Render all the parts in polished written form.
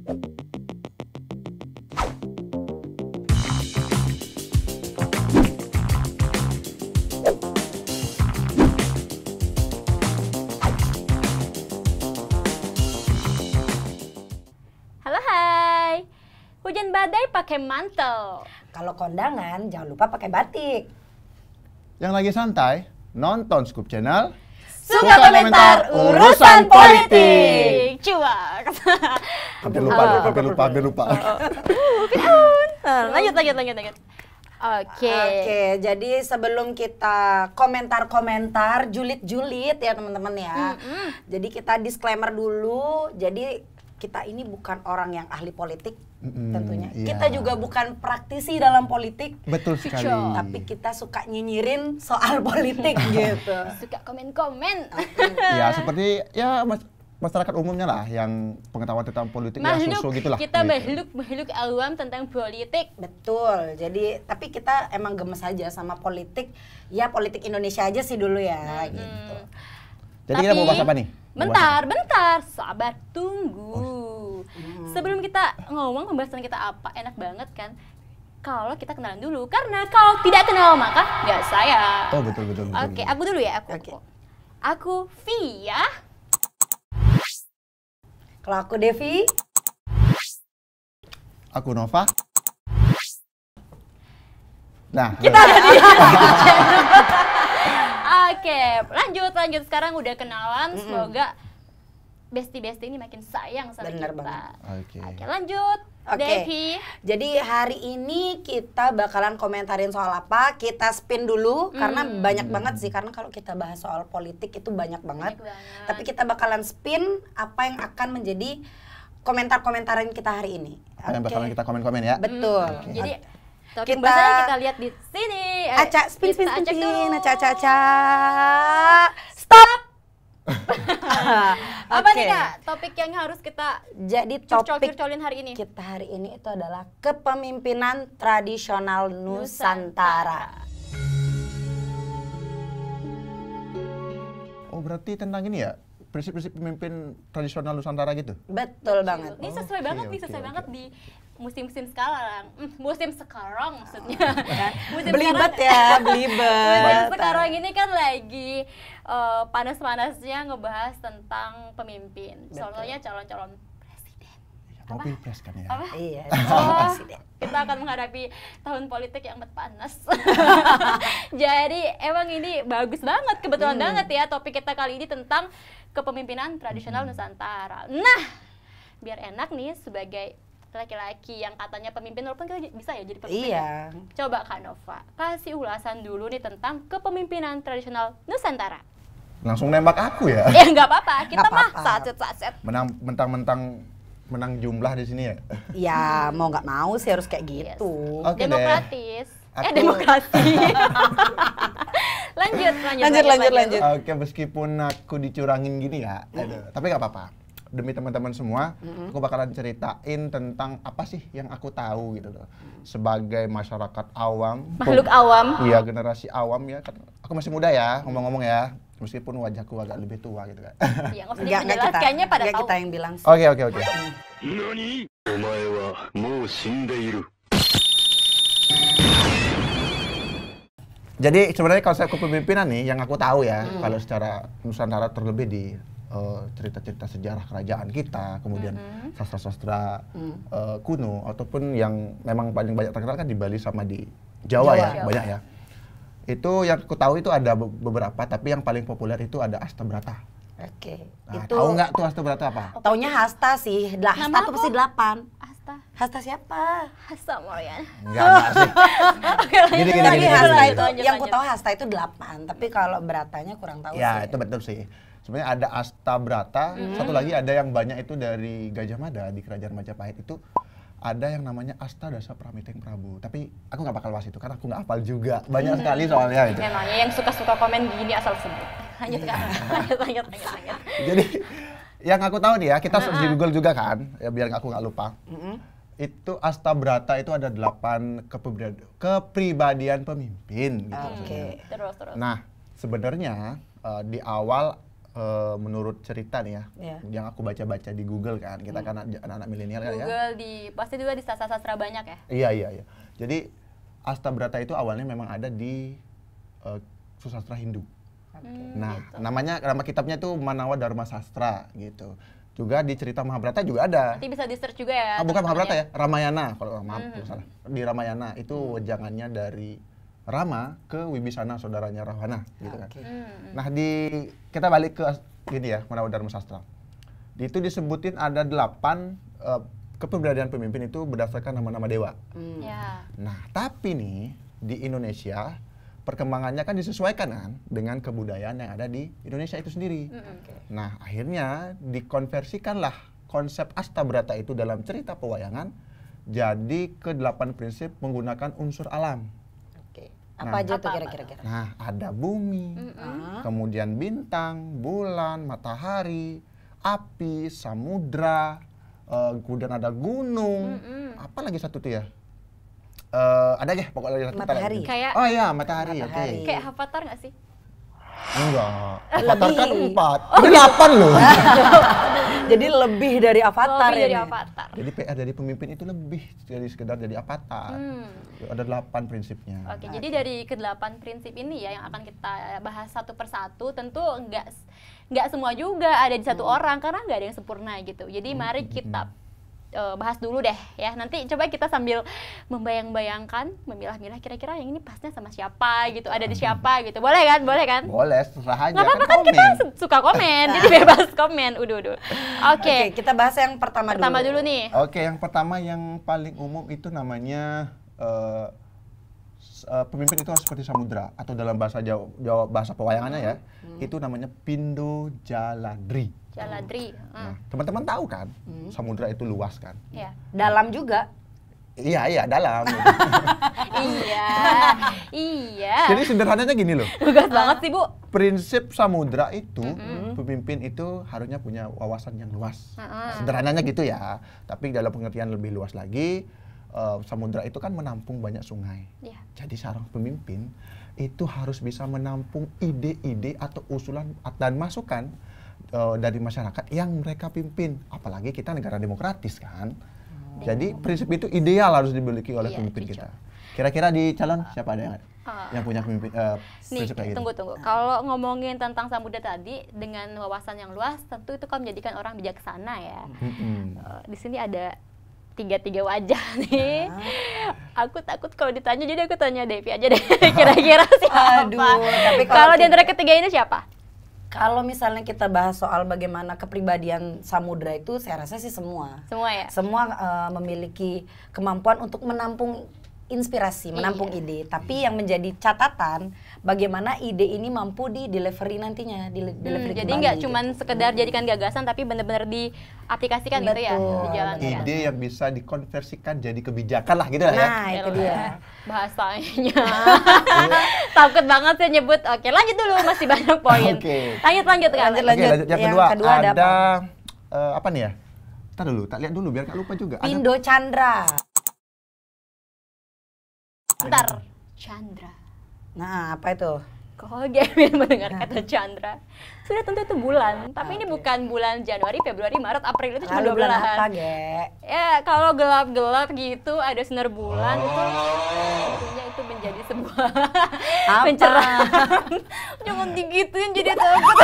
Halo, hai. Hujan badai pakai mantel. Kalau kondangan jangan lupa pakai batik. Yang lagi santai, nonton Scoop Channel. Suka komentar urusan politik. Cuak. Hampir lupa. Lanjut. Oke. Jadi sebelum kita komentar-komentar julid-julid ya teman-teman ya. Jadi kita disclaimer dulu. Jadi kita ini bukan orang yang ahli politik tentunya. Iya. Kita juga bukan praktisi dalam politik. Betul sekali. Tapi kita suka nyinyirin soal politik gitu. Suka komen-komen. Ya seperti ya masyarakat umumnya lah yang pengetahuan tentang politik ya susu gitulah. Kita gitu. makhluk awam tentang politik. Betul. Jadi tapi kita emang gemes aja sama politik. Ya politik Indonesia aja sih dulu ya gitu. Jadi kita mau bahas apa nih? Bentar, sabar, tunggu. Sebelum kita ngomong pembahasan kita apa, enak banget kan kalau kita kenalan dulu. Karena kalau tidak kenal maka nggak saya. Oh betul. Oke, aku dulu ya, Aku Via. Kalau aku Devi. Aku Nova. Nah, Kita ada di Oke, lanjut. Sekarang udah kenalan, semoga bestie-bestie ini makin sayang sama Bener kita. banget. Oke, lanjut. Devi. Jadi hari ini kita bakalan komentarin soal apa? Kita spin dulu karena banyak banget sih. Karena kalau kita bahas soal politik itu banyak banget. Tapi kita bakalan spin apa yang akan menjadi komentar-komentaran kita hari ini. yang bakalan kita komen-komen ya. Betul. Jadi topik bahasanya kita lihat di sini. Acak, spin. dulu. Acak. Stop! Apa nih Kak topik yang harus kita Jadi topik curcolin hari ini? kita hari ini itu adalah kepemimpinan tradisional Nusantara. Oh berarti tentang ini ya, prinsip-prinsip pemimpin tradisional Nusantara gitu? Betul banget. Ini sesuai banget di musim sekarang. Musim sekarang maksudnya. Belibet ya, belibet. Musim sekarang ini kan lagi panas-panasnya ngebahas tentang pemimpin. Soalnya calon-calon presiden. Mau pilpres kan ya? Apa? Iya, presiden. Kita akan menghadapi tahun politik yang amat panas. Jadi emang ini bagus banget, kebetulan banget ya topik kita kali ini tentang kepemimpinan tradisional Nusantara. Nah, biar enak nih sebagai laki-laki yang katanya pemimpin, walaupun kita bisa ya jadi pemimpin. Iya. Coba Kak Nova, kasih ulasan dulu nih tentang kepemimpinan tradisional Nusantara. Langsung nembak aku ya? Ya nggak apa-apa, kita mah sacet-sacet. Mentang-mentang menang jumlah di sini ya? Ya mau nggak mau sih harus kayak gitu. Oke deh. Demokratis. Aku- Demokrasi. lanjut. Oke, meskipun aku dicurangin gini ya, tapi nggak apa-apa. Demi teman-teman semua, aku bakalan ceritain tentang apa sih yang aku tahu gitu loh. Sebagai masyarakat awam, Makhluk awam. iya generasi awam ya. Kan aku masih muda ya, ngomong-ngomong ya. Meskipun wajahku agak lebih tua gitu kan. Iya, nggak usah dijelaskannya pada tahu. kita yang bilang sih. Oke. Jadi sebenarnya konsep kepemimpinan nih yang aku tahu ya, kalau secara Nusantara terlebih di cerita-cerita sejarah kerajaan kita, kemudian sastra-sastra kuno, ataupun yang memang paling banyak terkenal kan di Bali sama di Jawa ya, banyak ya. Itu yang aku tahu itu ada beberapa, tapi yang paling populer itu ada Astabrata. Oke. Nah, Itu tahu nggak tuh Astabrata apa? taunya Hasta sih. Hasta tuh pasti 8. Hasta siapa? Hasta Marian. Enggak sih. Oke, lanjut Gini, lagi. gini. Hasta itu Lanjut, yang ku lanjut. tahu Hasta itu 8, tapi kalau beratanya kurang tahu Ya, sih. itu betul sih. Sebenarnya ada Astabrata, satu lagi ada yang banyak itu dari Gajah Mada di Kerajaan Majapahit itu ada yang namanya Astadasa Pramiteng Prabu. Tapi aku nggak bakal bahas itu karena aku nggak hafal juga. Banyak sekali soalnya itu. Memangnya yang suka-suka komen gini asal sebut. Lanjut Kak. Lanjut. Jadi yang aku tahu nih ya, kita search di Google juga kan, ya biar aku nggak lupa. Itu Astabrata itu ada 8 kepribadian pemimpin gitu. Oke. Terus. Nah, sebenarnya di awal menurut cerita nih ya, yang aku baca-baca di Google kan, kita kan anak-anak milenial kan ya. Google pasti juga di sastra banyak ya. Iya. Jadi Astabrata itu awalnya memang ada di susastra Hindu. Nah, gitu. nama kitabnya tuh Manawa Dharma Sastra gitu. Juga di cerita Mahabharata juga ada. Nanti bisa di search juga ya. Bukan Mahabharata ya, Ramayana kalau maaf salah. Di Ramayana itu wejangannya dari Rama ke Wibisana saudaranya Rahwana gitu kan. Nah, kita balik ke gini ya, Manawa Dharma Sastra. Itu disebutin ada 8 kepribadian pemimpin itu berdasarkan nama-nama dewa. Ya. Nah, tapi nih di Indonesia perkembangannya kan disesuaikan kan dengan kebudayaan yang ada di Indonesia itu sendiri. Nah, akhirnya dikonversikanlah konsep Astabrata itu dalam cerita pewayangan jadi ke-8 prinsip menggunakan unsur alam. Apa aja tuh kira-kira? Nah, ada bumi, kemudian bintang, bulan, matahari, api, samudra, kemudian ada gunung, apa lagi satu tuh ya? Ada aja pokoknya matahari. Kayak, oh iya, matahari. Oke. Kayak Avatar nggak sih? Enggak. Avatar kan 4. Ini 8 loh. Jadi lebih dari Avatar Lebih dari ini. Avatar. Jadi PR dari pemimpin itu lebih dari sekedar jadi avatar. Ada 8 prinsipnya. Oke, jadi dari ke-8 prinsip ini ya yang akan kita bahas satu persatu, tentu nggak semua juga ada di satu orang karena nggak ada yang sempurna gitu. Jadi mari kita bahas dulu deh ya. Nanti coba kita sambil membayang-bayangkan, memilah-milah kira-kira yang ini pasnya sama siapa gitu, ada di siapa gitu. Boleh kan? Boleh, terserah aja. Nggak apa-apa kan, kita suka komen, jadi bebas komen. Udah. Oke, Kita bahas yang pertama dulu nih. Oke, yang pertama yang paling umum itu namanya pemimpin itu harus seperti samudra atau dalam bahasa Jawa bahasa pewayangannya ya, itu namanya Pindo Jaladri. Jaladri. Nah, teman-teman tahu kan, samudra itu luas kan? Iya. Dalam juga. Iya, dalam. Iya. Jadi sederhananya gini loh. Tugas banget sih, Bu. Prinsip samudra itu, pemimpin itu harusnya punya wawasan yang luas. Sederhananya gitu ya. Tapi dalam pengertian lebih luas lagi, samudra itu kan menampung banyak sungai. Yeah. Jadi seorang pemimpin itu harus bisa menampung ide-ide atau usulan dan masukan dari masyarakat yang mereka pimpin. Apalagi kita negara demokratis kan. Jadi prinsip itu ideal harus dimiliki oleh pemimpin kita. Kira-kira di calon siapa ada yang punya pemimpin prinsip kayak gitu? Tunggu. Kalau ngomongin tentang samudra tadi dengan wawasan yang luas, tentu itu kan menjadikan orang bijaksana ya. Di sini ada tiga wajah nih. Aku takut kalau ditanya, jadi aku tanya Devi aja deh. Kira-kira siapa? Tapi kalau di antara ketiga ini siapa? Kalau misalnya kita bahas soal bagaimana kepribadian samudra itu, saya rasa sih semua. Semua ya? Semua memiliki kemampuan untuk menampung inspirasi, menampung ide. Tapi yang menjadi catatan, bagaimana ide ini mampu di delivery nantinya, jadi nggak cuman sekedar jadikan gagasan, tapi benar-benar diaplikasikan gitu ya, dijalankan. Ide yang bisa dikonversikan jadi kebijakan lah gitu lah ya. Nah, itu dia. Bahasanya. Takut banget saya nyebut. Oke, lanjut dulu, masih banyak poin. Lanjut kan. Lanjut. Yang kedua ada apa nih ya? Ntar dulu, tak lihat dulu biar nggak lupa juga. Pindo Chandra. Bentar, Chandra. Nah, apa itu? Kalau Gavin mendengar kata Chandra, sudah tentu itu bulan. Tapi ini bukan bulan Januari, Februari, Maret, April, itu cuma 2 bulan. Apa, Ge? Ya, kalau gelap-gelap gitu, ada sinar bulan, itu tentunya itu menjadi sebuah pencerahan. Jangan digituin, jadi takut.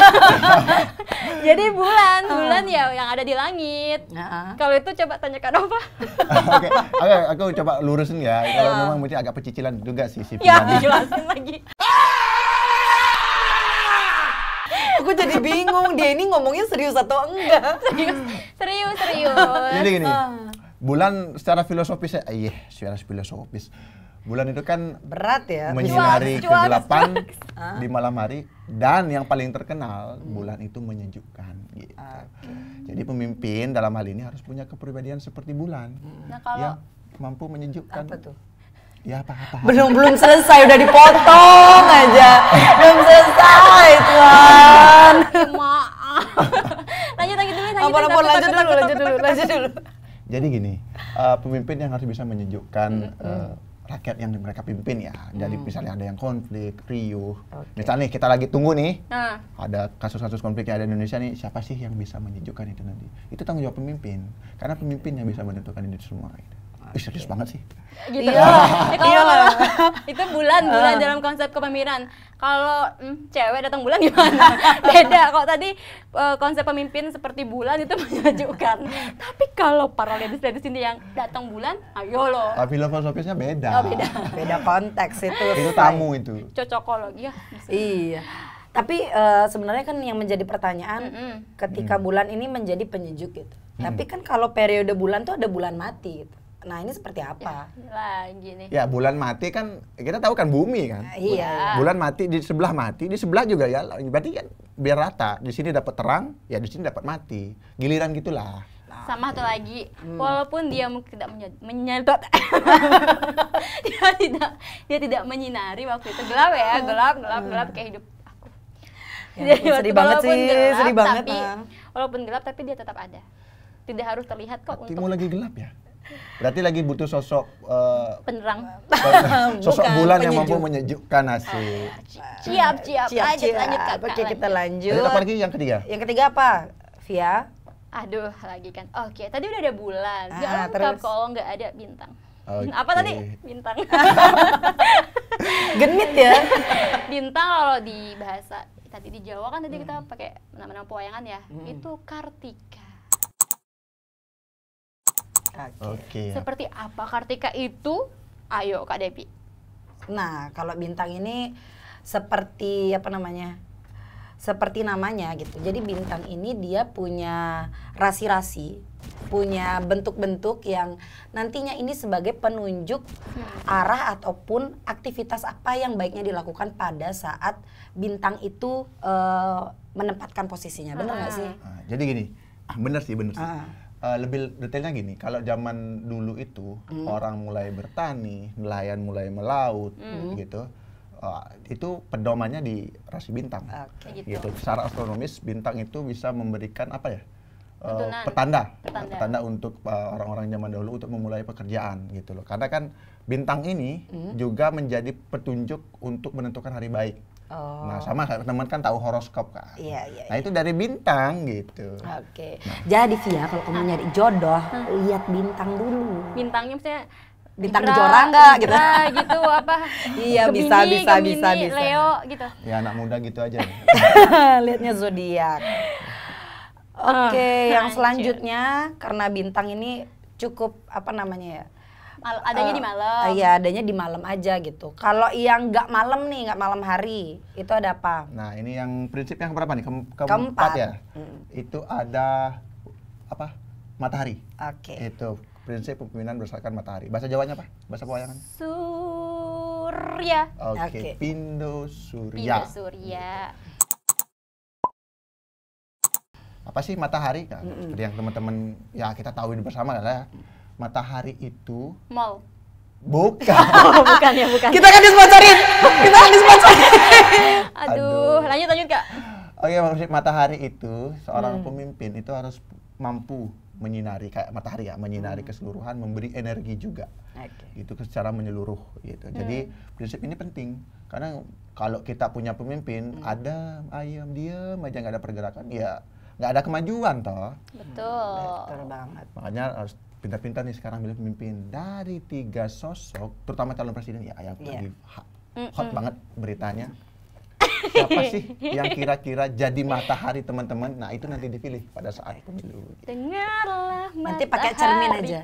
Jadi bulan ya yang ada di langit. Kalau itu coba tanyakan apa? Oke, aku coba lurusin ya. Kalau memang mungkin agak pecicilan juga sih si Ya, jelasin lagi. Aku jadi bingung, dia ini ngomongnya serius atau enggak? Serius. Jadi gini, bulan secara filosofis secara filosofis. Bulan itu kan berat ya, menyinari kegelapan di malam hari, dan yang paling terkenal bulan itu menyejukkan gitu. Jadi pemimpin dalam hal ini harus punya kepribadian seperti bulan. Nah, kalau yang mampu menyejukkan. Apa tuh? Ya apa? Belum selesai, udah dipotong aja. Belum selesai, Tuan. Maaf. Lanjut dulu. Lanjut dulu. Jadi gini, pemimpin yang harus bisa menyejukkan rakyat yang mereka pimpin ya. Jadi misalnya ada yang konflik, riuh. Misalnya nih kita lagi tunggu nih, ada kasus-kasus konflik yang ada di Indonesia nih, siapa sih yang bisa menyejukkan itu nanti? Itu tanggung jawab pemimpin, karena pemimpin yang bisa menentukan ini semua. Serius banget sih. Gitu. Kalau itu bulan dalam konsep kepemimpinan. Kalau cewek datang bulan gimana? Beda. Kalau tadi konsep pemimpin seperti bulan itu menyejukkan. Tapi kalau para ladies ini yang datang bulan, ayo loh. Filosofisnya beda. Oh, beda. Beda konteks itu. Itu tamu itu. Cocokologi ya. Iya. Tapi sebenarnya kan yang menjadi pertanyaan ketika bulan ini menjadi penyejuk gitu. Tapi kan kalau periode bulan tuh ada bulan mati gitu. Nah ini seperti apa? Ya, lagi nih. Ya bulan mati kan kita tahu kan bumi kan. Iya. Bulan mati, di sebelah juga ya. Berarti kan biar rata. Di sini dapat terang, ya di sini dapat mati. Giliran gitulah. Sama satu lagi, walaupun dia mungkin tidak menyedot, dia tidak menyinari waktu itu gelap ya, gelap kayak hidup aku. Ya, sedih banget sih, sedih banget. Tapi, walaupun gelap tapi dia tetap ada. Tidak harus terlihat kok. Hatimu lagi gelap ya? Berarti lagi butuh sosok penerang. Sosok bulan yang mampu menyejukkan asik. Siap. Lanjut Kak. Oke, kita lanjut. Jadi apa lagi yang ketiga? Yang ketiga apa, Via? Aduh, lagi kan. Oke, tadi udah ada bulan. Gak lengkap terus? kalau nggak ada bintang. Oke. Apa tadi? Bintang. Genit ya? Bintang kalau di bahasa tadi di Jawa kan tadi kita pakai nama-nama pewayangan ya. Itu Kartika. Oke. Seperti apa Kartika itu? Ayo Kak Devi. Nah, kalau bintang ini seperti apa namanya? Seperti namanya gitu. Jadi bintang ini dia punya rasi-rasi, punya bentuk-bentuk yang nantinya ini sebagai penunjuk arah ataupun aktivitas apa yang baiknya dilakukan pada saat bintang itu menempatkan posisinya. Benar nggak sih? Jadi gini, bener sih. Lebih detailnya gini, kalau zaman dulu itu orang mulai bertani, nelayan mulai melaut, gitu, itu pedomannya di rasi bintang. Gitu. Secara astronomis bintang itu bisa memberikan apa ya? Petanda untuk orang-orang zaman dahulu untuk memulai pekerjaan gitu loh. Karena kan bintang ini juga menjadi petunjuk untuk menentukan hari baik. Nah sama teman kan tahu horoskop kan. Iya. Nah itu dari bintang gitu. Oke. Jadi Via kalau kamu nyari jodoh, lihat bintang dulu. Bintangnya misalnya Bintang kejora enggak gitu? Gitu apa? Iya, Gemini, bisa. Leo gitu. Ya anak muda gitu aja. Lihatnya zodiak. Oke, yang selanjutnya karena bintang ini cukup apa namanya ya? Adanya di malam. Iya, adanya di malam aja gitu. Kalau yang nggak malam nih, nggak malam hari, itu ada apa? Nah, ini yang prinsip yang berapa nih? Keempat Keempat ya. Itu ada apa? Matahari. Oke. Itu prinsip kepemimpinan berdasarkan matahari. Bahasa Jawanya apa? Bahasa pewayangan? Surya. Oke. Pindo Surya. Apa sih matahari? Nah, seperti yang teman-teman ya kita tahu bersama lah. Matahari itu mall. Bukan. Bukan. Kita kan disponsorin. Aduh, lanjut Kak. Oke, maksud matahari itu seorang pemimpin itu harus mampu menyinari kayak matahari ya, menyinari keseluruhan, memberi energi juga. Itu secara menyeluruh gitu. Jadi prinsip ini penting karena kalau kita punya pemimpin ada ayam diam aja nggak ada pergerakan, ya nggak ada kemajuan toh. Betul banget. Makanya harus pintar-pintar nih sekarang milih pemimpin. Dari 3 sosok, terutama calon presiden ya yang lagi hot banget beritanya. Siapa sih yang kira-kira jadi matahari teman-teman? Nah itu nanti dipilih pada saat pemilu. Dengarlah nanti pakai cermin aja.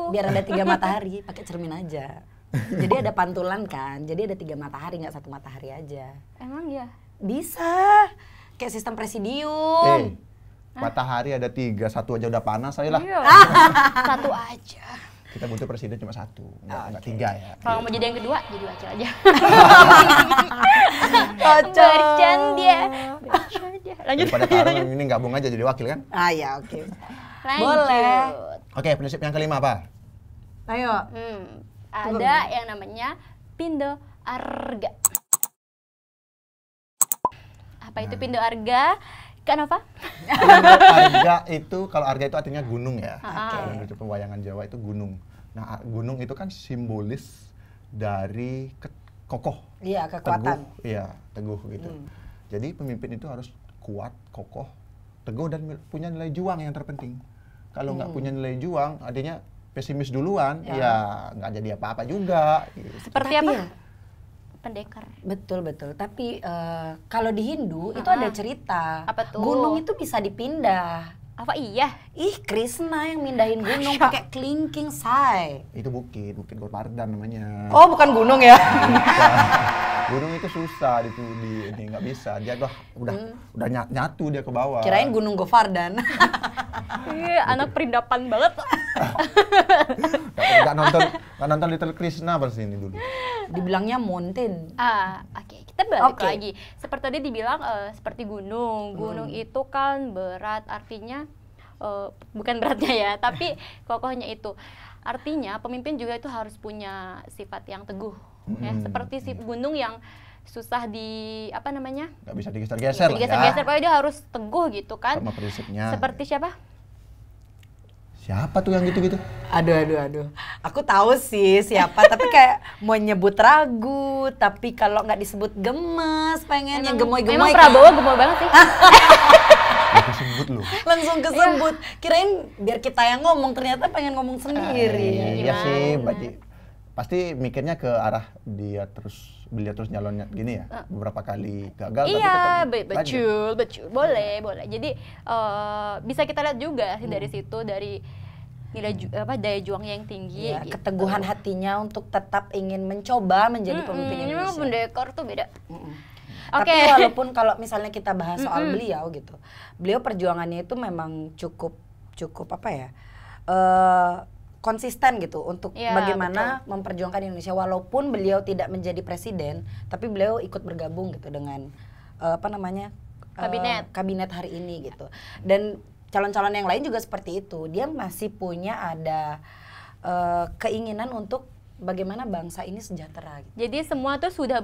Biar ada 3 matahari, pakai cermin aja. Jadi ada pantulan kan. Jadi ada 3 matahari, nggak 1 matahari aja. Emang ya? Bisa. Kayak sistem presidium. Matahari ada 3, 1 aja udah panas aja lah. Iya. 1 aja. Kita butuh presiden cuma 1, nggak 3 ya. Kalau mau jadi yang kedua, jadi wakil aja. Bercanda. Lanjut. Daripada taruh ini gabung aja jadi wakil kan? Ya oke. Boleh. Oke, prinsip yang kelima apa? Ayo. Ada yang namanya Pindo Arga. Apa itu Pindo Arga? Kan apa? Arga itu, kalau Arga itu artinya gunung ya. Kalau itu pewayangan Jawa itu gunung. Nah, gunung itu kan simbolis dari kokoh. Iya, kekuatan. Teguh, iya, teguh gitu. Jadi pemimpin itu harus kuat, kokoh, teguh dan punya nilai juang yang terpenting. Kalau nggak punya nilai juang, artinya pesimis duluan, ya nggak jadi apa-apa juga. Gitu. Seperti Tapi apa? ya, Pendekar. betul. Tapi kalau di Hindu itu ada cerita. Apa tuh? Gunung itu bisa dipindah. Apa iya? Ih, Krishna yang mindahin gunung pakai kelingking, say. Itu bukit Gotpardan namanya. Oh, bukan gunung ya? Gunung itu susah ini nggak bisa. Dia udah nyatu dia ke bawah. Kirain Gunung Govardan. Iya, anak perindapan banget. Nggak nonton Little Krishna pas ini dulu. Dibilangnya mountain. Oke, kita balik Oke. lagi. Seperti tadi dibilang seperti gunung. Gunung itu kan berat, artinya bukan beratnya ya, tapi kokohnya itu. Artinya pemimpin juga itu harus punya sifat yang teguh, ya. Seperti si gunung yang susah Nggak bisa digeser-geser lah ya. digeser-geser, pokoknya dia harus teguh gitu kan. Sama prinsipnya. Seperti siapa? Siapa tuh yang gitu-gitu? Aduh. Aku tahu sih siapa, tapi kayak mau nyebut ragu, tapi kalau nggak disebut gemes, pengen yang gemoy-gemoy. Memang kan. Prabowo gemoy banget sih. Aku sebut loh. Langsung kesebut. Kirain biar kita yang ngomong, ternyata pengen ngomong sendiri. Iya sih, pasti mikirnya ke arah beliau terus nyalonnya gini ya. Beberapa kali gagal Iya, tapi tetap lanjut. betul. Boleh. Jadi bisa kita lihat juga sih dari situ, dari nilai daya juangnya yang tinggi. Ya, gitu. keteguhan hatinya untuk tetap ingin mencoba menjadi pemimpin Ini memang Indonesia. pendekar tuh beda. Tapi Oke. walaupun kalau misalnya kita bahas soal beliau gitu, beliau perjuangannya itu memang cukup apa ya, konsisten gitu untuk Iya, bagaimana memperjuangkan Indonesia. Walaupun beliau tidak menjadi presiden, tapi beliau ikut bergabung gitu dengan kabinet hari ini gitu. Dan calon-calon yang lain juga seperti itu. Dia masih punya ada keinginan untuk bagaimana bangsa ini sejahtera gitu. Jadi semua tuh sudah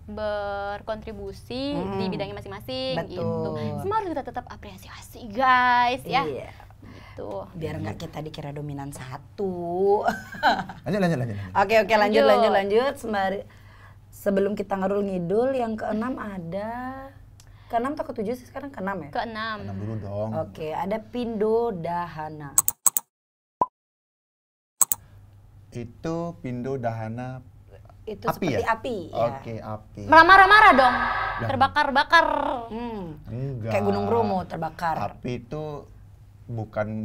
berkontribusi di bidangnya masing-masing. Betul. Gitu. Semua harus kita tetap apresiasi, guys, ya. Iya. Gitu. Biar nggak kita dikira dominan satu. Lanjut. Oke, lanjut. Sebelum kita ngerul ngidul, yang keenam ada. Keenam atau ketujuh sih sekarang? Keenam ya? Keenam. Tenang dulu dong. Oke, ada Pindo Dahana. Itu Pindo Dahana Itu api seperti ya? api. Ya. Oke, api. Marah-marah dong. Lah. Terbakar-bakar. Enggak. Kayak Gunung Bromo terbakar. Api itu bukan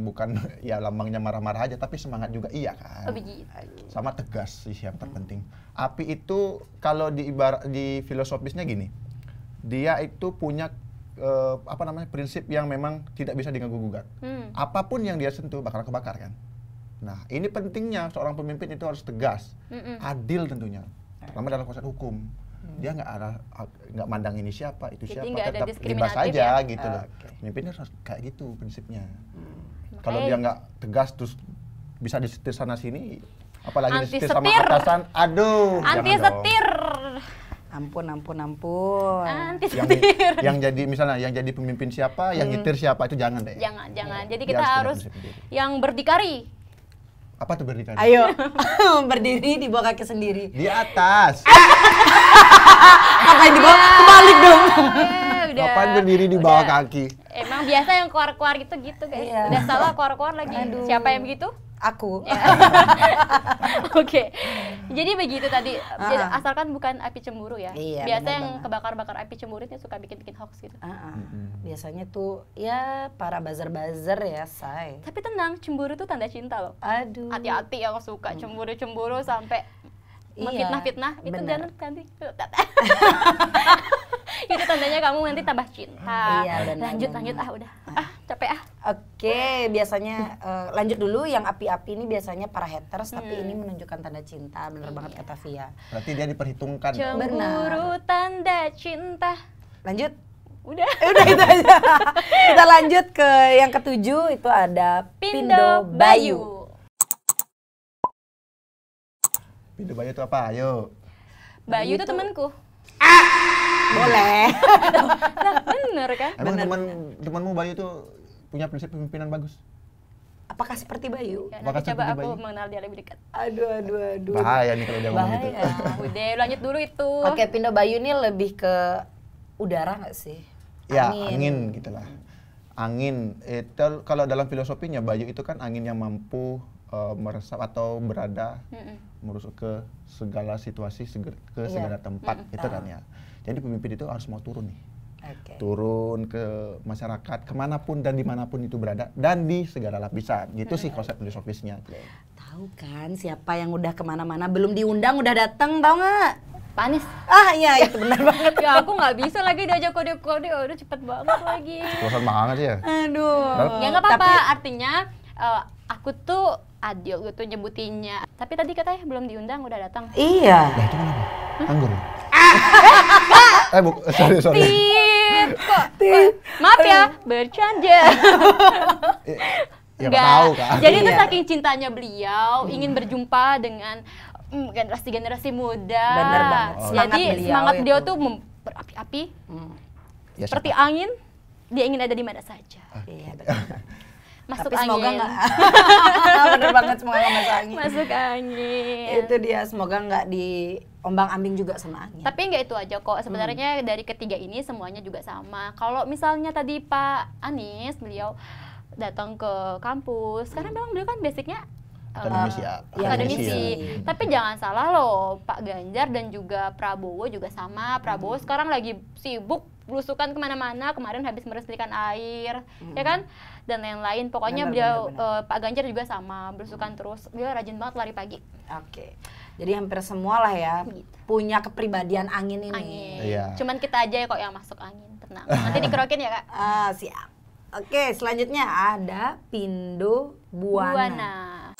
ya lambangnya marah-marah aja, tapi semangat juga iya kan. Oh, begitu. Sama tegas sih yang terpenting. Api itu kalau di filosofisnya gini, dia itu punya prinsip yang memang tidak bisa diganggu-gugat. Apapun yang dia sentuh bakal kebakar kan. Nah, ini pentingnya seorang pemimpin itu harus tegas, adil tentunya. Pertama dalam konsep hukum. Dia nggak mandang ini siapa, itu Jadi siapa, nggak ada tetap diskriminatif bebas aja ya? gitu loh. Pemimpin harus kayak gitu prinsipnya. Kalau Makanya- dia nggak tegas terus bisa disetir sana sini, apalagi Anti disetir sama setir. atasan, aduh. Anti jangan dong. setir. Ampun. Anti Yang, setir. yang jadi misalnya yang jadi pemimpin siapa, yang nyetir siapa itu jangan deh. Jangan. Jadi Dia kita punya harus prinsip sendiri. yang berdikari. Apa tuh berdikari? Ayo, berdiri di bawah kaki sendiri. Di atas. Ngapain di bawah? Kebalik dong. Udah. Kapan berdiri di bawah kaki? Emang biasa yang keluar-keluar gitu guys. Iya. Udah salah keluar-keluar lagi. Aduh. Siapa yang begitu? Aku. Oke. Jadi begitu tadi. Jadi asalkan bukan api cemburu ya. Iya, Biasa benar yang banget. kebakar-bakar api cemburu itu suka bikin hoax gitu. Biasanya tuh ya para buzzer-buzzer ya, say. Tapi tenang, cemburu itu tanda cinta loh. Aduh. Hati-hati yang suka cemburu-cemburu sampai Iya, memfitnah-fitnah itu benar. jangan nanti. Itu tandanya kamu nanti tambah cinta. Iya, benar, lanjut benar. udah. Capek ah. Oke, biasanya lanjut dulu. Yang api-api ini biasanya para haters, tapi ini menunjukkan tanda cinta. Bener banget kata Via. Berarti dia diperhitungkan. dong. Cemburu tanda cinta. Lanjut. Udah. Udah itu aja. Kita lanjut ke yang ketujuh, itu ada Pindo Bayu. Pindo Bayu itu apa? Ayo. Bayu itu temanku. boleh. Nah, bener kan? Emang temanmu Bayu tuh punya prinsip pemimpinan bagus? Apakah seperti Bayu? Ya, Apakah nanti coba seperti aku Bayu? mengenal dia lebih dekat. Aduh. Bahaya nih kalau dia ngomong gitu. Bahaya. Udah, lanjut dulu itu. Oke, pindah Bayu ini lebih ke udara nggak sih? Ya, angin gitulah. Angin itu kalau dalam filosofinya Bayu itu kan angin yang mampu meresap atau berada merusuk ke segala situasi, ke segala tempat itu kan ya. Jadi pemimpin itu harus mau turun nih. Oke. Turun ke masyarakat kemanapun dan dimanapun itu berada dan di segala lapisan gitu sih konsep filosofisnya. Tahu kan siapa yang udah kemana-mana belum diundang udah datang, tahu nggak? Panis. Ah iya itu benar banget. Ya aku nggak bisa lagi diajak kode-kode, udah cepet banget lagi. Bosan banget ya. Aduh. Ya nggak apa-apa, artinya aku tuh adil gitu nyebutinnya. Tapi tadi katanya belum diundang udah datang. Iya. Nah itu kenapa? Anggur ya? Sorry. Tit, kok? Maaf ya, bercanda. Ya nggak tahu kan. Jadi itu Iya. saking cintanya beliau ingin berjumpa dengan generasi-generasi muda. Bener banget. Semangat Jadi beliau semangat beliau itu. tuh berapi-api, Ya, seperti angin. Dia ingin ada di mana saja. Iya betul. Masuk Tapi semoga angin. nggak. Bener banget semoga nggak masuk angin. Masuk angin. Itu dia semoga nggak diombang-ambing juga sama angin. Tapi nggak itu aja kok, sebenarnya dari ketiga ini semuanya juga sama. Kalau misalnya tadi Pak Anies, beliau datang ke kampus, karena memang beliau kan basicnya akademisi ya. akademisi. Tapi jangan salah loh, Pak Ganjar dan juga Prabowo juga sama. Prabowo sekarang lagi sibuk belusukan kemana-mana, kemarin habis meresmikan air, ya kan? Dan lain-lain. Pokoknya beliau Pak Ganjar juga sama, belusukan terus. Beliau rajin banget lari pagi. Oke. Jadi hampir semua lah ya punya kepribadian angin ini. Angin. Iya. Cuman kita aja kok yang masuk angin, tenang. Nanti dikerokin ya kak. Siap. Oke, selanjutnya ada Pindo Buana.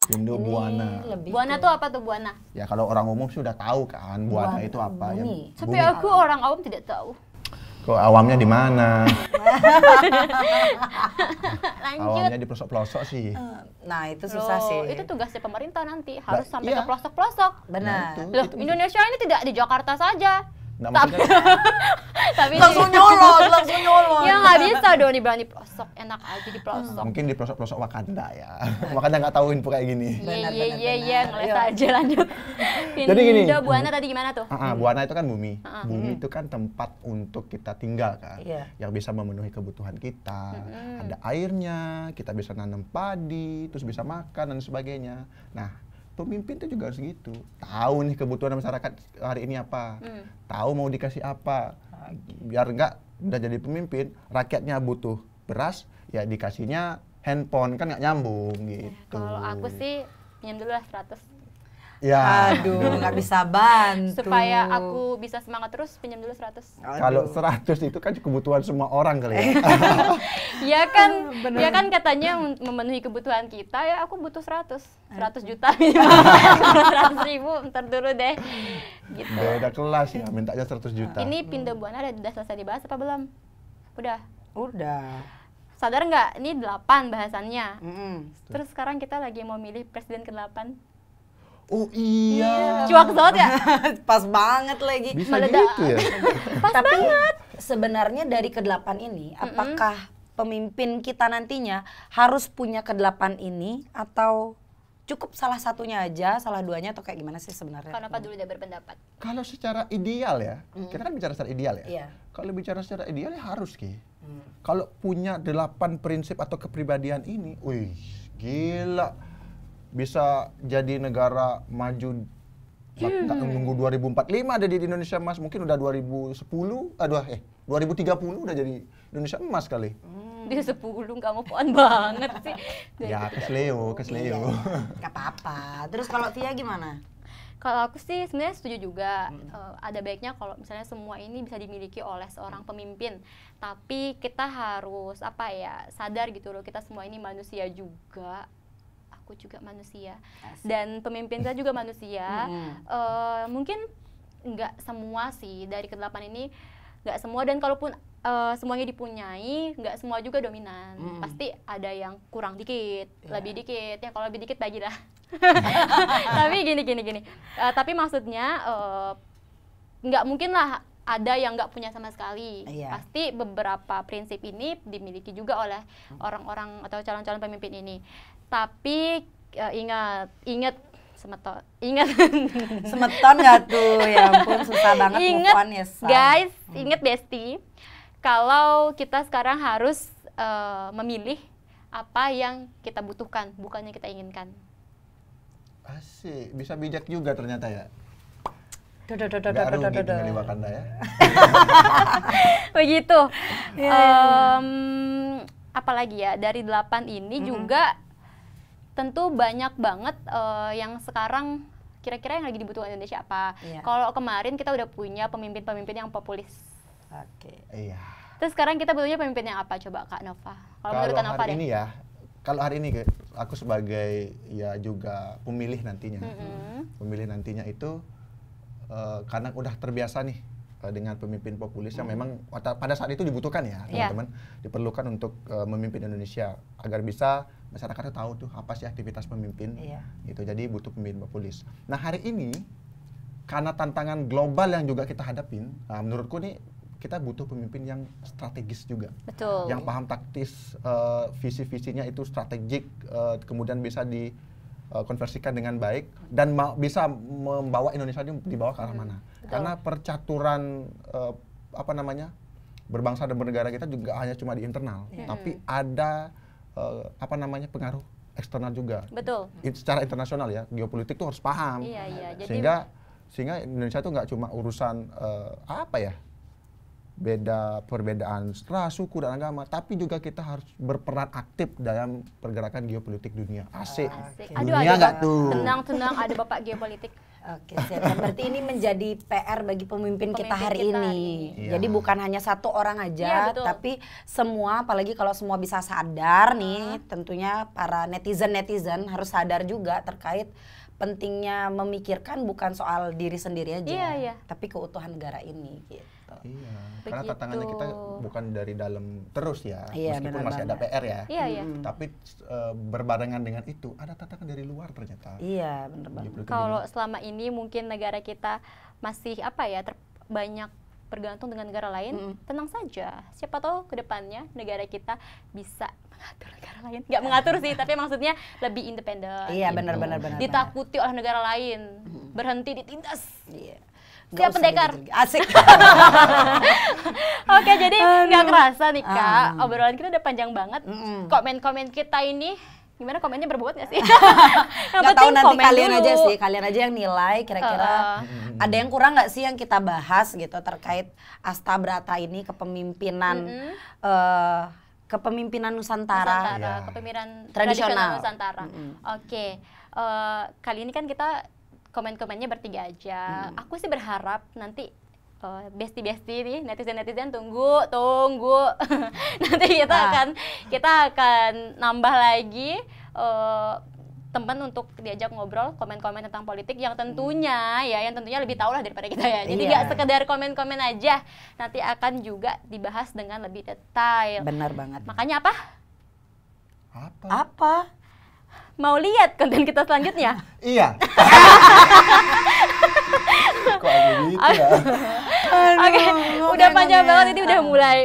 Pindo Ini Buana. lebih Buana ke tuh apa tuh Buana? Ya kalau orang umum sih udah tahu kan Buana itu apa ya. bumi. Tapi aku orang awam tidak tahu. Kok awamnya di mana? Lanjut. Awamnya di pelosok-pelosok sih. Nah, itu susah Loh, sih. itu tugasnya pemerintah nanti harus sampai iya. ke pelosok-pelosok. Benar. Nah, Loh, Indonesia ini tidak di Jakarta saja. Nggak, Tapi, maksudnya tapi langsung nyolot. ya nggak bisa dong dibilang di pelosok, enak aja di pelosok. mungkin di pelosok-pelosok Wakanda ya. Wakanda nggak tahu info kayak gini. Iya, ngeles Iya. aja lanjut. Jadi gini. Pindo Buana tadi gimana tuh? Buana itu kan bumi. Bumi itu kan tempat untuk kita tinggal kan. Iya. Yang bisa memenuhi kebutuhan kita. Ada airnya, kita bisa nanam padi, terus bisa makan dan sebagainya. Nah, pemimpin itu juga harus gitu. Tahu nih kebutuhan masyarakat hari ini apa. Tahu mau dikasih apa. Biar nggak udah jadi pemimpin, rakyatnya butuh beras, ya dikasihnya handphone, kan nggak nyambung gitu. Kalau aku sih pinjam dulu lah 100. Ya. Aduh, nggak bisa bantu. Supaya aku bisa semangat terus, pinjam dulu 100. Kalau 100 itu kan kebutuhan semua orang kali ya. Ya kan, ya kan katanya memenuhi kebutuhan kita, ya aku butuh 100 juta minimal. 100.000, ntar dulu deh. Gitu. Beda kelas ya, mintanya 100 juta. Ini Pindo Buana udah selesai dibahas apa belum? Udah. Udah. Sadar nggak? Ini 8 bahasannya. Gitu. Terus sekarang kita lagi mau milih presiden ke-8. Oh iya. Cuak banget ya? Pas banget lagi. Bisa Meledak. gitu ya. Tapi sebenarnya dari ke-8 ini, apakah pemimpin kita nantinya harus punya ke-8 ini atau cukup salah satunya aja, salah duanya atau kayak gimana sih sebenarnya? Kenapa dulu dia berpendapat? Kalau secara ideal ya, kita kan bicara secara ideal ya. Iya. Kalau bicara secara ideal ya harus Ki. Kalau punya 8 prinsip atau kepribadian ini, wih, gila. Bisa jadi negara maju. Nggak nunggu 2045 ada di Indonesia emas, mungkin udah 2030 udah jadi Indonesia emas kali. Dia 10 nggak mau pohon banget sih. Ya kesleo. Gak apa-apa. Terus kalau Tia gimana? Kalau aku sih sebenarnya setuju juga. Ada baiknya kalau misalnya semua ini bisa dimiliki oleh seorang pemimpin. Tapi kita harus sadar gitu loh, kita semua ini manusia juga. Aku juga manusia. Dan pemimpin kita juga manusia. Mungkin nggak semua sih dari ke-8 ini, nggak semua, dan kalaupun semuanya dipunyai, nggak semua juga dominan. Pasti ada yang kurang dikit, lebih dikit. Ya kalau lebih dikit bagilah. Tapi gini. Tapi maksudnya nggak mungkin lah ada yang nggak punya sama sekali. Iya. Pasti beberapa prinsip ini dimiliki juga oleh orang-orang atau calon-calon pemimpin ini. Tapi ingat semeton, ingat Semeton nggak tuh? Ya ampun, susah banget move ingat on ya, Say. guys, ingat Besti, kalau kita sekarang harus memilih apa yang kita butuhkan, bukan yang kita inginkan. Asik, bisa bijak juga ternyata ya. Duh. Gak rugi tinggal di Wakanda ya. Begitu. Apalagi ya, dari 8 ini juga tentu banyak banget yang sekarang kira-kira yang lagi dibutuhkan Indonesia apa. Iya. Kalau kemarin kita udah punya pemimpin-pemimpin yang populis. Oke. Iya. Terus sekarang kita butuhnya pemimpin yang apa coba Kak Nova? Kalau menurut Kak Nova hari deh. ini ya, kalau hari ini aku sebagai ya juga pemilih nantinya. Pemilih nantinya itu karena udah terbiasa nih dengan pemimpin populis yang memang pada saat itu dibutuhkan ya teman-teman, diperlukan untuk memimpin Indonesia agar bisa masyarakatnya tahu tuh apa sih aktivitas pemimpin gitu. Jadi butuh pemimpin populis. Nah hari ini karena tantangan global yang juga kita hadapin, menurutku nih kita butuh pemimpin yang strategis juga. Betul. Yang paham taktis, visi-visinya itu strategik, kemudian bisa dikonversikan dengan baik dan bisa membawa Indonesia dibawa ke arah mana. Betul. Karena percaturan berbangsa dan bernegara kita juga hanya cuma di internal, tapi ada pengaruh eksternal juga. Betul. Secara internasional ya, geopolitik tuh harus paham. Iya. Jadi Sehingga Indonesia tuh nggak cuma urusan perbedaan ras, suku dan agama, tapi juga kita harus berperan aktif dalam pergerakan geopolitik dunia. Asik. Dunia nggak tuh? Tenang, ada Bapak geopolitik. Oke, siap. Berarti ini menjadi PR bagi pemimpin kita hari ini. Iya. Jadi bukan hanya satu orang aja, Iya, betul. tapi semua, apalagi kalau semua bisa sadar nih, tentunya para netizen harus sadar juga terkait pentingnya memikirkan bukan soal diri sendiri aja, Iya. tapi keutuhan negara ini gitu. Iya, karena Begitu. tantangannya kita bukan dari dalam terus ya, Iya, meskipun benar masih ada banget. PR ya. Iya. Tapi berbarengan dengan itu ada tantangan dari luar ternyata. Iya, benar banget. Geopolitik Kalau dunia. selama ini mungkin negara kita masih banyak bergantung dengan negara lain, tenang saja. Siapa tahu ke depannya negara kita bisa mengatur negara lain. Nggak mengatur sih, tapi maksudnya lebih independen. Iya, gitu. benar. Ditakuti oleh negara lain, berhenti ditindas. Iya. Siap Nggak usah pendekar. digigil. Asik. Oke, jadi nggak kerasa nih Kak, obrolan kita udah panjang banget. Komen-komen kita ini, gimana komennya berbobot nggak sih? Yang Nggak tahu penting nanti komen kalian dulu. aja sih, kalian aja yang nilai kira-kira ada yang kurang nggak sih yang kita bahas gitu terkait Asta Brata ini kepemimpinan Nusantara. Iya. Kepemimpinan Tradisional. tradisional Nusantara. Oke, kali ini kan kita komen-komennya bertiga aja. Aku sih berharap nanti besti-besti nih netizen tunggu nanti kita akan nambah lagi teman untuk diajak ngobrol komen-komen tentang politik yang tentunya lebih tahu lah daripada kita ya. Jadi nggak sekedar komen-komen aja, nanti akan juga dibahas dengan lebih detail. Benar banget. Makanya apa? Apa? Mau lihat konten kita selanjutnya? Iya. Kok gitu ya? Oke, udah panjang banget ini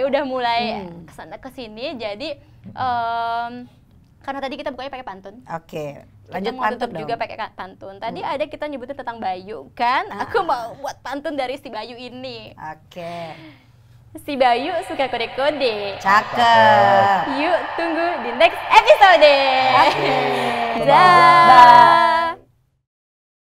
udah mulai kesana kesini. Jadi karena tadi kita bukanya pakai pantun. Oke, Kita lanjut mau pantun tutup dong. juga pakai pantun. Tadi ada kita nyebutin tentang Bayu kan? Aku mau buat pantun dari si Bayu ini. Oke, Si Bayu suka kode-kode. cakep. Yuk tunggu di next episode. Oke. Dah.